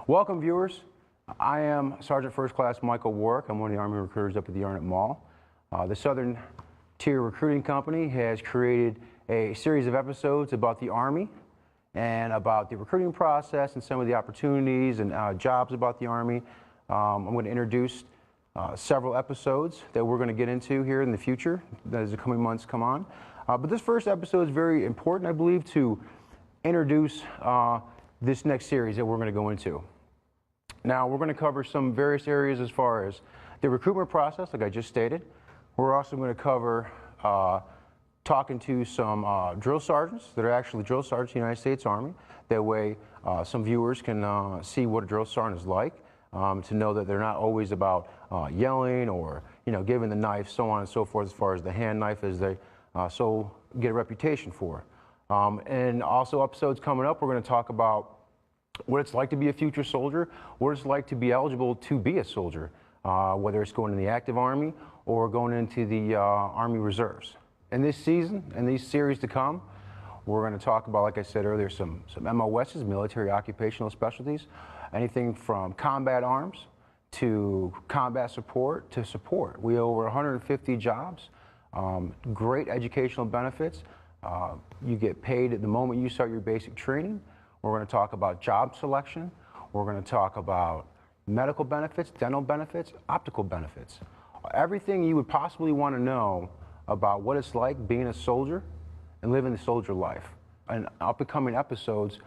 Welcome, viewers. I am Sergeant First Class Michael Warrick. I'm one of the Army recruiters up at the Arnett Mall. The Southern Tier Recruiting Company has created a series of episodes about the Army and about the recruiting process and some of the opportunities and jobs about the Army. I'm going to introduce several episodes that we're going to get into here in the future as the coming months come on. But this first episode is very important, I believe, to introduce this next series that we're going to go into. Now, we're going to cover some various areas as far as the recruitment process, like I just stated. We're also going to cover talking to some drill sergeants that are actually drill sergeants in the United States Army. That way, some viewers can see what a drill sergeant is like, to know that they're not always about yelling or, giving the knife, so on and so forth, as far as the hand knife as they so get a reputation for. And also episodes coming up, we're going to talk about what it's like to be a future soldier, what it's like to be eligible to be a soldier, whether it's going in the active Army or going into the Army Reserves. In this season and these series to come, we're going to talk about, like I said earlier, some MOSs, military occupational specialties, anything from combat arms to combat support to support. We have over 150 jobs, great educational benefits. You get paid at the moment you start your basic training. We're going to talk about job selection. We're going to talk about medical benefits, dental benefits, optical benefits. Everything you would possibly want to know about what it's like being a soldier and living the soldier life. In upcoming episodes,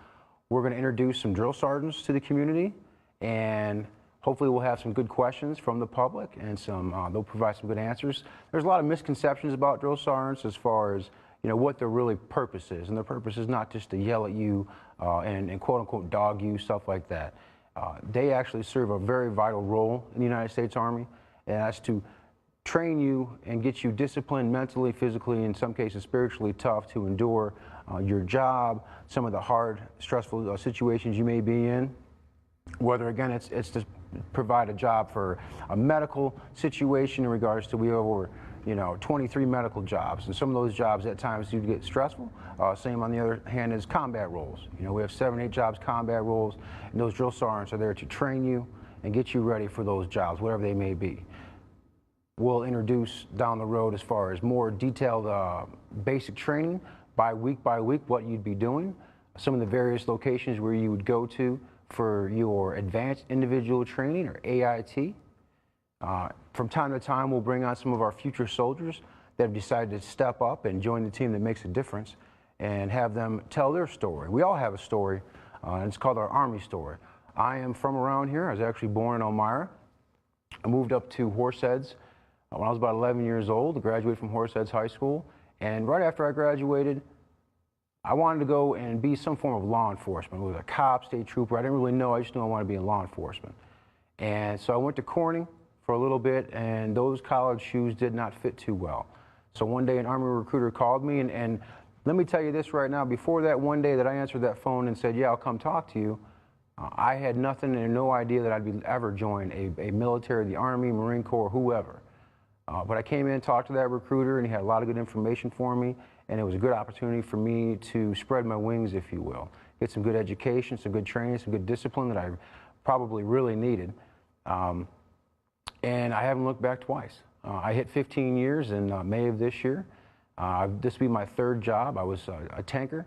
we're going to introduce some drill sergeants to the community, and hopefully we'll have some good questions from the public, and they'll provide some good answers. There's a lot of misconceptions about drill sergeants as far as what their really purpose is, and their purpose is not just to yell at you and quote-unquote dog you, stuff like that. They actually serve a very vital role in the United States Army, and that's to train you and get you disciplined mentally, physically, in some cases spiritually tough to endure your job, some of the hard, stressful situations you may be in. Whether, again, it's to provide a job for a medical situation in regards to we have over 23 medical jobs, and some of those jobs at times do get stressful. Same on the other hand is combat roles. We have 7, 8 jobs, combat roles, and those drill sergeants are there to train you and get you ready for those jobs, whatever they may be. We'll introduce down the road as far as more detailed basic training by week, what you'd be doing, some of the various locations where you would go to for your advanced individual training, or AIT. From time to time, we'll bring on some of our future soldiers that have decided to step up and join the team that makes a difference and have them tell their story. We all have a story, and it's called our Army story. I am from around here. I was actually born in Elmira. I moved up to Horseheads when I was about 11 years old. I graduated from Horseheads High School, and right after I graduated, I wanted to go and be some form of law enforcement, whether a cop, state trooper. I didn't really know. I just knew I wanted to be in law enforcement. And so I went to Corning for a little bit, and those college shoes did not fit too well. So one day an Army recruiter called me, and let me tell you this right now, before that one day that I answered that phone and said, yeah, I'll come talk to you, I had nothing and no idea that I'd ever join a military, the Army, Marine Corps, whoever. But I came in, talked to that recruiter, and he had a lot of good information for me, and it was a good opportunity for me to spread my wings, if you will. Get some good education, some good training, some good discipline that I probably really needed. And I haven't looked back twice. I hit 15 years in May of this year. This will be my 3rd job. I was a tanker,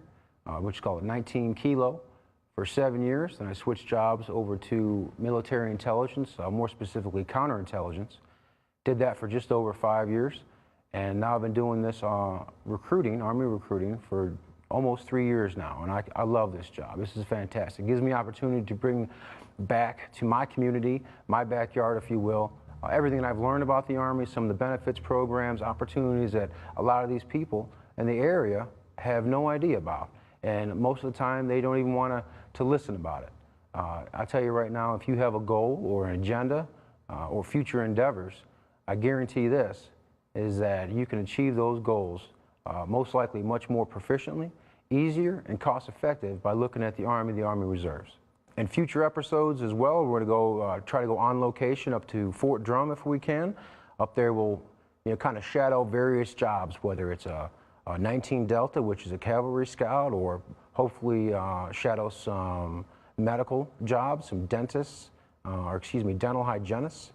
which is called a 19 kilo, for 7 years. Then I switched jobs over to military intelligence, more specifically counterintelligence. Did that for just over 5 years. And now I've been doing this recruiting, Army recruiting, for almost 3 years now. And I love this job. This is fantastic. It gives me opportunity to bring back to my community, my backyard, if you will, everything that I've learned about the Army, some of the benefits, programs, opportunities that a lot of these people in the area have no idea about. And most of the time, they don't even want to listen about it. I'll tell you right now, if you have a goal or an agenda or future endeavors, I guarantee this, is that you can achieve those goals most likely much more proficiently, easier, and cost-effective by looking at the Army Reserves. In future episodes as well, we're going to try to go on location up to Fort Drum if we can. Up there we'll kind of shadow various jobs, whether it's a 19 Delta, which is a cavalry scout, or hopefully shadow some medical jobs, some dentists, dental hygienists,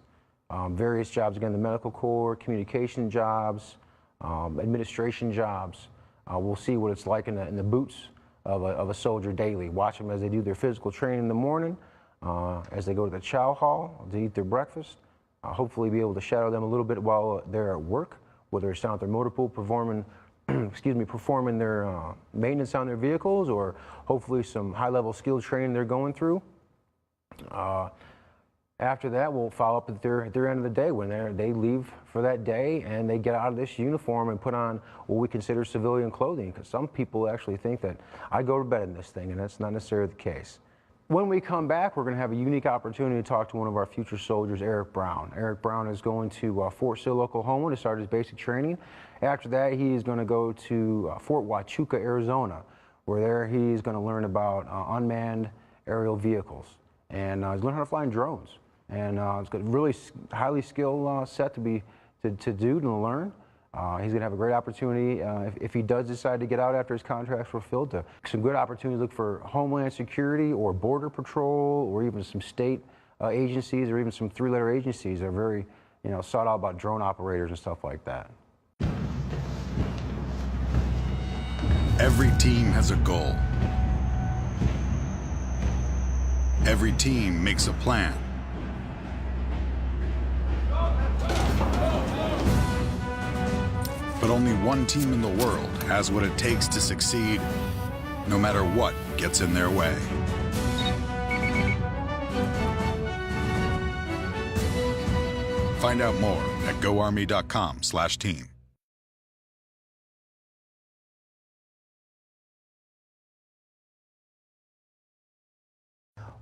various jobs, again, the medical corps, communication jobs, administration jobs. We'll see what it's like in the boots of a soldier daily. Watch them as they do their physical training in the morning, as they go to the chow hall to eat their breakfast. Hopefully be able to shadow them a little bit while they're at work, whether it's down at their motor pool performing their maintenance on their vehicles, or hopefully some high-level skill training they're going through. After that, we'll follow up at their end of the day when they leave for that day and they get out of this uniform and put on what we consider civilian clothing, because some people actually think that I go to bed in this thing, and that's not necessarily the case. When we come back, we're going to have a unique opportunity to talk to one of our future soldiers, Aric Brown. Aric Brown is going to Fort Sill, Oklahoma to start his basic training. After that, he is going to go to Fort Huachuca, Arizona, where there he's going to learn about unmanned aerial vehicles. And he's learning how to fly in drones. And it's got a really highly skilled set to do and to learn. He's going to have a great opportunity if he does decide to get out after his contract's fulfilled, to some good opportunities to look for Homeland Security or Border Patrol or even some state agencies or even some three-letter agencies that are very sought out about drone operators and stuff like that. Every team has a goal. Every team makes a plan. But only one team in the world has what it takes to succeed, no matter what gets in their way. Find out more at goarmy.com/team.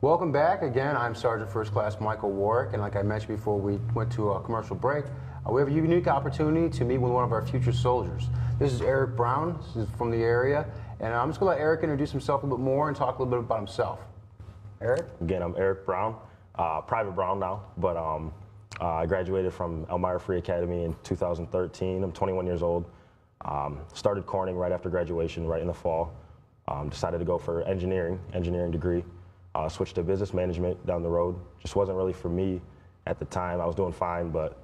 Welcome back. Again, I'm Sergeant First Class Michael Warrick, and like I mentioned before we went to a commercial break, we have a unique opportunity to meet with one of our future soldiers. This is Aric Brown. This is from the area, and I'm just going to let Aric introduce himself a little bit more and talk a little bit about himself. Aric? Again, I'm Aric Brown, Private Brown now, but I graduated from Elmira Free Academy in 2013. I'm 21 years old. Started Corning right after graduation, right in the fall. Decided to go for engineering degree. Switched to business management down the road. Just wasn't really for me at the time. I was doing fine, but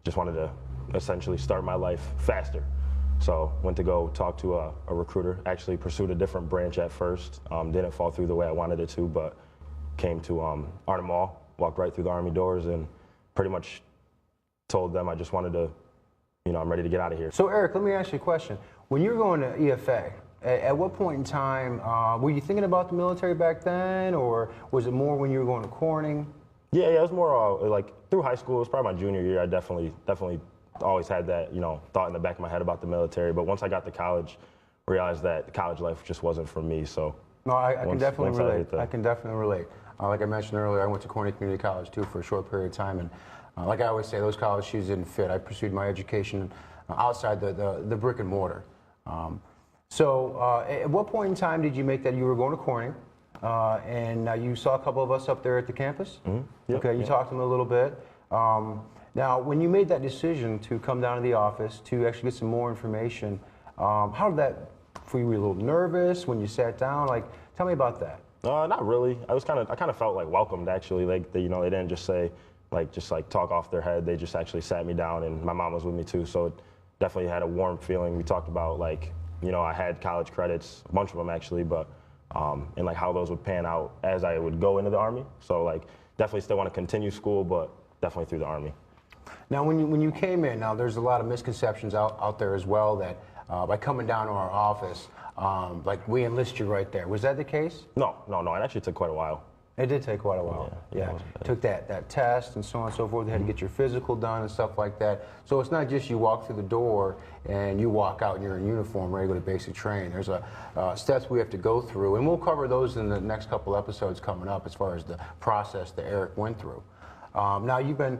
just wanted to essentially start my life faster. So went to go talk to a recruiter. Actually pursued a different branch at first. Didn't fall through the way I wanted it to, but came to Arnhem Mall, walked right through the Army doors, and pretty much told them I just wanted to, I'm ready to get out of here. So Aric, let me ask you a question. When you were going to EFA, at what point in time, were you thinking about the military back then, or was it more when you were going to Corning? Yeah, it was more like through high school. It was probably my junior year. I definitely always had that, thought in the back of my head about the military. But once I got to college, realized that the college life just wasn't for me. So no, I can definitely relate. I can definitely relate. Like I mentioned earlier, I went to Corning Community College too for a short period of time, and like I always say, those college shoes didn't fit. I pursued my education outside the brick and mortar. So at what point in time did you make that you were going to Corning? And you saw a couple of us up there at the campus. Mm-hmm. Yep, okay, you talked to them a little bit. Now, when you made that decision to come down to the office to actually get some more information, how did that? Were you a little nervous when you sat down? Like, tell me about that. Not really. I kind of felt like welcomed actually. Like they didn't just say just talk off their head. They just actually sat me down, and my mom was with me too. So it definitely had a warm feeling. We talked about I had college credits, a bunch of them actually, but and how those would pan out as I would go into the Army. So definitely still want to continue school, but definitely through the Army. Now, when you came in, now there's a lot of misconceptions out there as well that by coming down to our office, we enlist you right there. Was that the case? No. It actually took quite a while. It did take quite a while. Yeah. Took that test and so on and so forth. They had to get your physical done and stuff like that. So it's not just you walk through the door and you walk out and you're in uniform ready to go to basic training. There's steps we have to go through, and we'll cover those in the next couple episodes coming up as far as the process that Aric went through. Now, you've been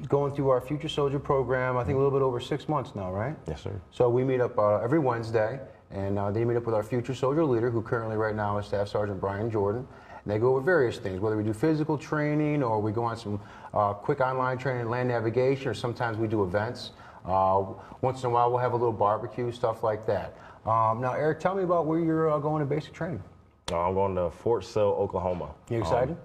going through our Future Soldier program, I think a little bit over 6 months now, right? Yes, sir. So we meet up every Wednesday, and they meet up with our Future Soldier leader, who currently right now is Staff Sergeant Brian Jordan. And they go over various things, whether we do physical training or we go on some quick online training, land navigation, or sometimes we do events. Once in a while, we'll have a little barbecue, stuff like that. Now, Aric, tell me about where you're going to basic training. I'm going to Fort Sill, Oklahoma. You excited?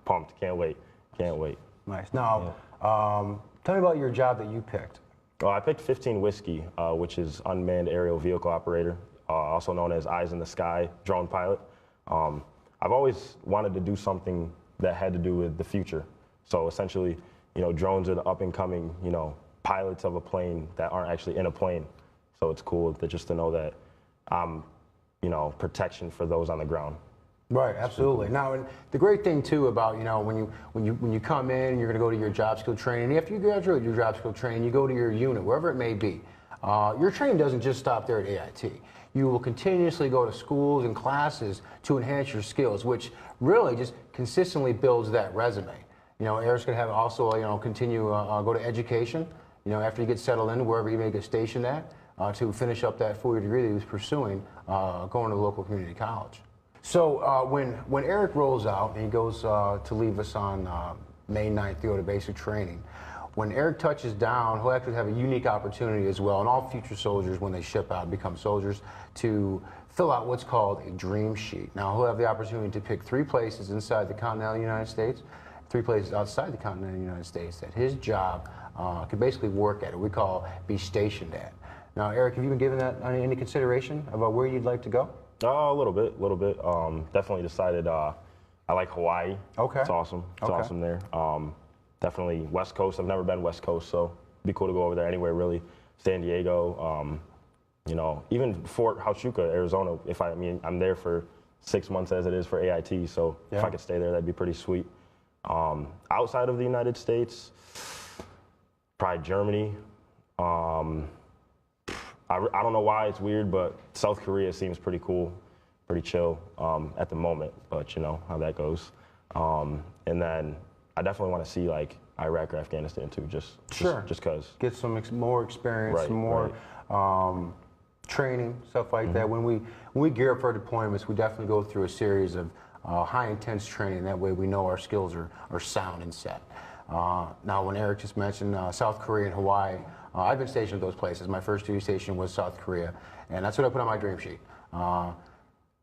Pumped. Can't wait. Can't wait. Nice. Now, tell me about your job that you picked. I picked 15 Whiskey, which is unmanned aerial vehicle operator, also known as Eyes in the Sky drone pilot. I've always wanted to do something that had to do with the future. So essentially, drones are the up and coming, pilots of a plane that aren't actually in a plane. So it's cool just to know that I'm, protection for those on the ground. Right, absolutely. Now, and the great thing too about when you come in, you're going to go to your job skill training. After you graduate your job skill training, you go to your unit, wherever it may be. Your training doesn't just stop there at AIT. You will continuously go to schools and classes to enhance your skills, which really just consistently builds that resume. Eric's going to have also continue go to education. After you get settled in, wherever you may get stationed at, to finish up that 4-year degree that he was pursuing, going to the local community college. So when Eric rolls out and he goes to leave us on May 9th to go to basic training, when Eric touches down, he'll actually have a unique opportunity as well, and all future soldiers, when they ship out and become soldiers, to fill out what's called a dream sheet. Now, he'll have the opportunity to pick 3 places inside the continental United States, 3 places outside the continental United States that his job could basically work at, or we call be stationed at. Now, Eric, have you been given that any consideration about where you'd like to go? A little bit. Definitely decided I like Hawaii. Okay. It's awesome. It's awesome there. Definitely West Coast. I've never been West Coast, so it'd be cool to go over there anywhere really. San Diego, even Fort Huachuca, Arizona. I'm there for 6 months as it is for AIT, so if I could stay there, that'd be pretty sweet. Outside of the United States, probably Germany. I don't know why it's weird, but South Korea seems pretty cool, pretty chill at the moment, but you know how that goes. And then I definitely want to see like Iraq or Afghanistan too, just because. Get some more experience, some more training, stuff like that. When we gear up for deployments, we definitely go through a series of high intense training. That way we know our skills are sound and set. Now, when Eric just mentioned South Korea and Hawaii, I've been stationed at those places. My first duty station was South Korea, and that's what I put on my dream sheet,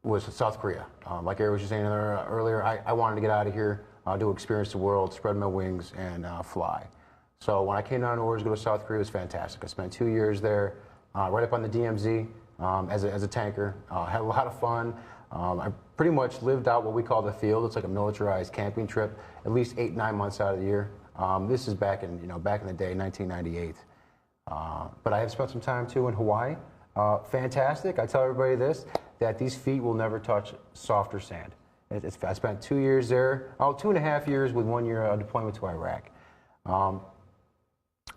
was South Korea. Like Eric was just saying earlier, I wanted to get out of here, do experience the world, spread my wings, and fly. So when I came down to orders to go to South Korea, it was fantastic. I spent 2 years there, right up on the DMZ as a tanker. Had a lot of fun. I pretty much lived out what we call the field. It's like a militarized camping trip, at least 8-9 months out of the year. This is back in the day, 1998. But I have spent some time too in Hawaii. Fantastic. I tell everybody this, that these feet will never touch softer sand. I spent 2 years there, 2.5 years with 1 year deployment to Iraq.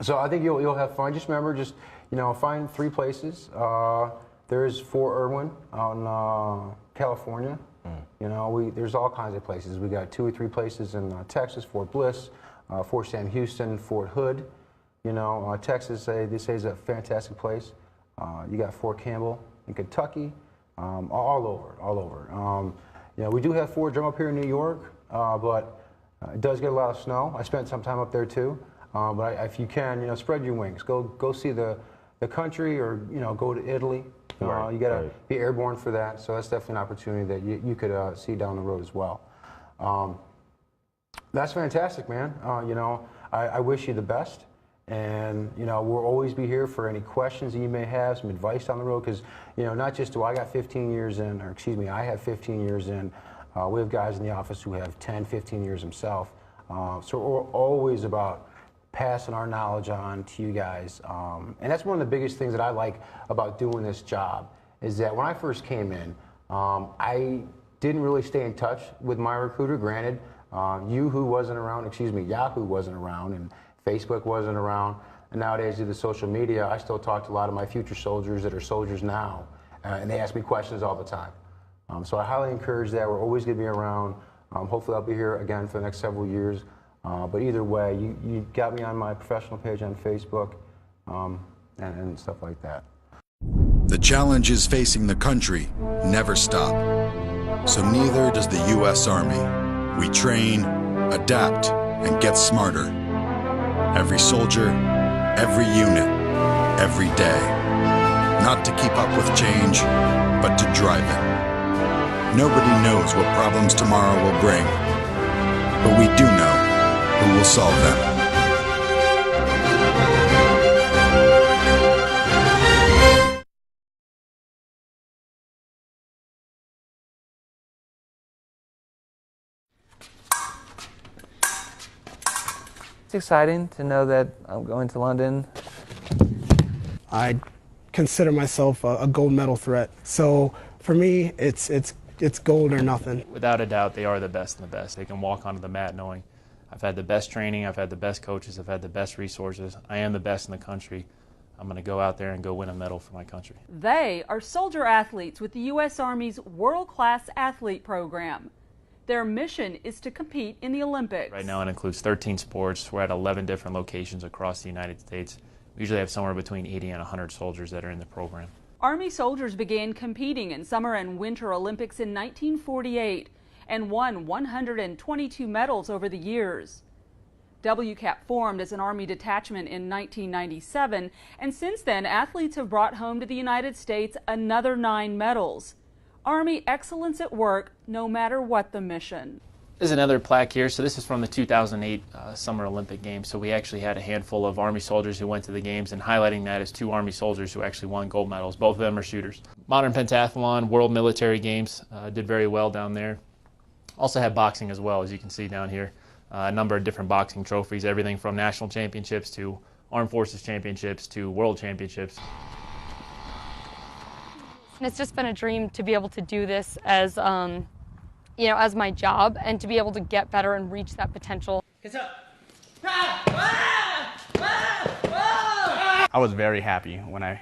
So I think you'll have fun. Just remember, find 3 places. There's Fort Irwin out in California. There's all kinds of places. We got 2 or 3 places in Texas, Fort Bliss, Fort Sam Houston, Fort Hood. Texas, they say is a fantastic place. You got Fort Campbell in Kentucky, all over. We do have Fort Drum up here in New York, but it does get a lot of snow. I spent some time up there too. But if you can, spread your wings. Go see the country, or go to Italy. You got to be airborne for that. So that's definitely an opportunity that you could see down the road as well. That's fantastic, man. I wish you the best. And, we'll always be here for any questions that you may have, some advice down the road, because, not just do I got 15 years in, or excuse me, I have 15 years in. We have guys in the office who have 10, 15 years themselves. So we're always about passing our knowledge on to you guys. And that's one of the biggest things that I like about doing this job, is that when I first came in, I didn't really stay in touch with my recruiter. Granted, Yahoo wasn't around, and Facebook wasn't around, and nowadays due to social media, I still talk to a lot of my future soldiers that are soldiers now, and they ask me questions all the time. So I highly encourage that. We're always going to be around. Hopefully I'll be here again for the next several years. But either way, you got me on my professional page on Facebook and stuff like that. The challenges facing the country never stop. So neither does the U.S. Army. We train, adapt, and get smarter. Every soldier, every unit, every day. Not to keep up with change, but to drive it. Nobody knows what problems tomorrow will bring, but we do know who will solve them. It's exciting to know that I'm going to London. I consider myself a gold medal threat. So for me, it's gold or nothing. Without a doubt, they are the best and the best. They can walk onto the mat knowing I've had the best training, I've had the best coaches, I've had the best resources. I am the best in the country. I'm going to go out there and go win a medal for my country. They are soldier athletes with the U.S. Army's World-Class Athlete Program. Their mission is to compete in the Olympics. Right now it includes 13 sports. We're at 11 different locations across the United States. We usually have somewhere between 80 and 100 soldiers that are in the program. Army soldiers began competing in Summer and Winter Olympics in 1948 and won 122 medals over the years. WCAP formed as an Army detachment in 1997, and since then athletes have brought home to the United States another 9 medals. Army excellence at work, no matter what the mission. There's another plaque here. So this is from the 2008 Summer Olympic Games. So we actually had a handful of Army soldiers who went to the games, and highlighting that is 2 Army soldiers who actually won gold medals. Both of them are shooters. Modern pentathlon, World Military Games, did very well down there. Also had boxing as well, as you can see down here. A number of different boxing trophies, everything from national championships to Armed Forces championships to world championships. And it's just been a dream to be able to do this as, as my job and to be able to get better and reach that potential. I was very happy when I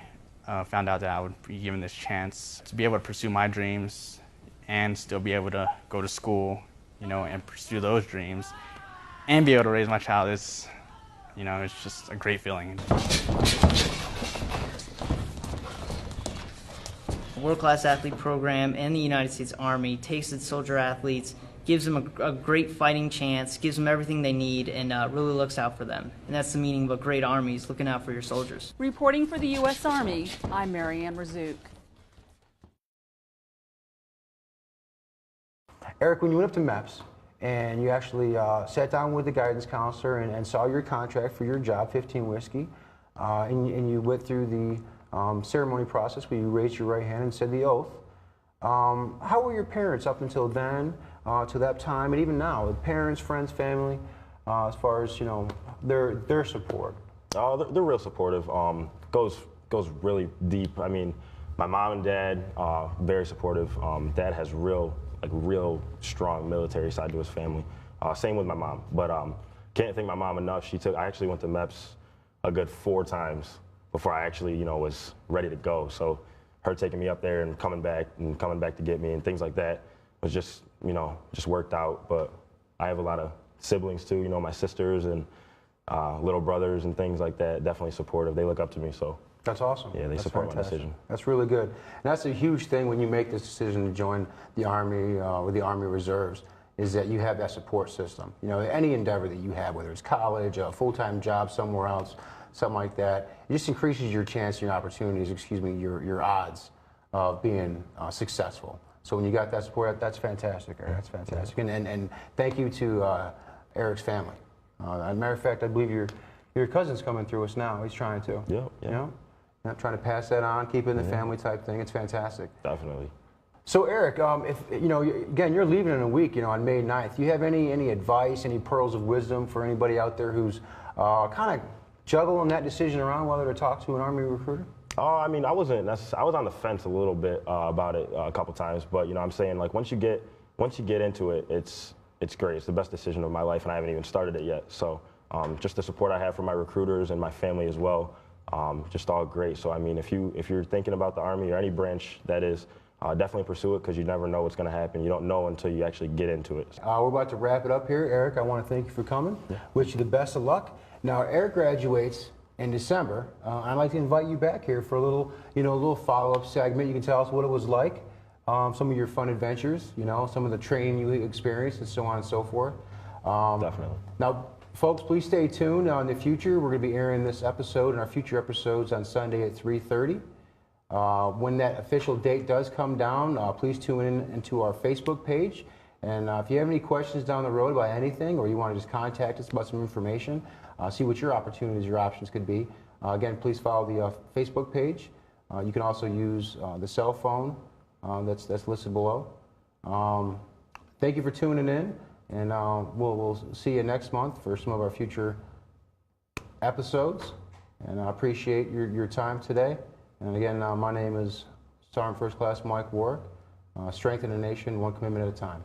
found out that I would be given this chance to be able to pursue my dreams and still be able to go to school, and pursue those dreams and be able to raise my child. It's just a great feeling. The World-Class Athlete Program and the United States Army takes its soldier athletes, gives them a great fighting chance, gives them everything they need, and really looks out for them. And that's the meaning of a great army, is looking out for your soldiers. Reporting for the U.S. Army, I'm Marianne Razouk. Aric, when you went up to MEPS and you actually sat down with the guidance counselor and saw your contract for your job, 15 Whiskey, and you went through the ceremony process where you raised your right hand and said the oath. How were your parents up until then, to that time, and even now, parents, friends, family, as far as their support? They're real supportive. Goes really deep. I mean, my mom and dad very supportive. Dad has real strong military side to his family. Same with my mom. But can't thank my mom enough. I actually went to MEPS a good 4 times before I actually, was ready to go. So her taking me up there and coming back to get me and things like that was just worked out. But I have a lot of siblings too, my sisters and little brothers and things like that, definitely supportive. They look up to me, so. That's awesome. Yeah, they support my decision. That's really good. And that's a huge thing when you make this decision to join the Army or the Army Reserves, is that you have that support system. Any endeavor that you have, whether it's college, a full-time job somewhere else, something like that, it just increases your chance, your opportunities, your odds of being successful. So when you got that support, that's fantastic, Aric. That's fantastic. And thank you to Eric's family. As a matter of fact, I believe your cousin's coming through us now. He's trying to. Yeah. Trying to pass that on, keep it in the family type thing. It's fantastic. Definitely. So Aric, if again, you're leaving in a week, on May 9th. Do you have any advice, any pearls of wisdom for anybody out there who's kind of juggling that decision around whether to talk to an Army recruiter? I mean, I was on the fence a little bit about it a couple times, but I'm saying, like, once you get into it, it's great. It's the best decision of my life, and I haven't even started it yet. So just the support I have from my recruiters and my family as well, just all great. So I mean, if you're thinking about the Army or any branch that is, definitely pursue it, because you never know what's going to happen. You don't know until you actually get into it. We're about to wrap it up here. Aric, I want to thank you for coming. Yeah. Wish you the best of luck. Now, Aric graduates in December. I'd like to invite you back here for a little follow-up segment. You can tell us what it was like, some of your fun adventures, some of the training you experienced, and so on and so forth. Definitely. Now, folks, please stay tuned. In the future, we're going to be airing this episode and our future episodes on Sunday at 3:30. When that official date does come down, please tune in into our Facebook page. And if you have any questions down the road about anything, or you want to just contact us about some information, see what your opportunities, your options could be, again, please follow the Facebook page. You can also use the cell phone that's listed below. Thank you for tuning in, and we'll see you next month for some of our future episodes. And I appreciate your time today. And again, my name is Sergeant First Class Mike Warrick. Strengthen the nation, one commitment at a time.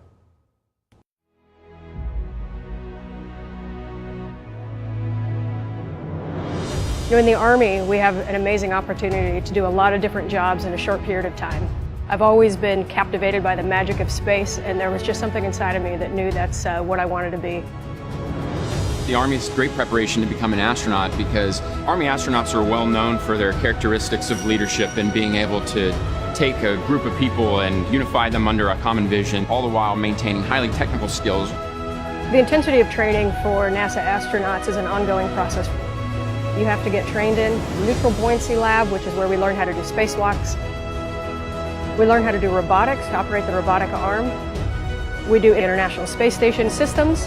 In the Army, we have an amazing opportunity to do a lot of different jobs in a short period of time. I've always been captivated by the magic of space, and there was just something inside of me that knew that's what I wanted to be. The Army is great preparation to become an astronaut because Army astronauts are well known for their characteristics of leadership and being able to take a group of people and unify them under a common vision, all the while maintaining highly technical skills. The intensity of training for NASA astronauts is an ongoing process. You have to get trained in neutral buoyancy lab, which is where we learn how to do spacewalks. We learn how to do robotics, to operate the robotic arm. We do International Space Station systems.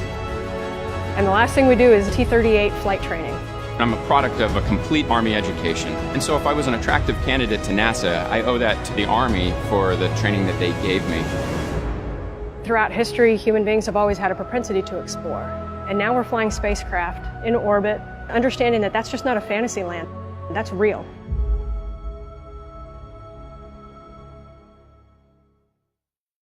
And the last thing we do is T-38 flight training. I'm a product of a complete Army education. And so if I was an attractive candidate to NASA, I owe that to the Army for the training that they gave me. Throughout history, human beings have always had a propensity to explore. And now we're flying spacecraft in orbit, understanding that that's just not a fantasy land, that's real.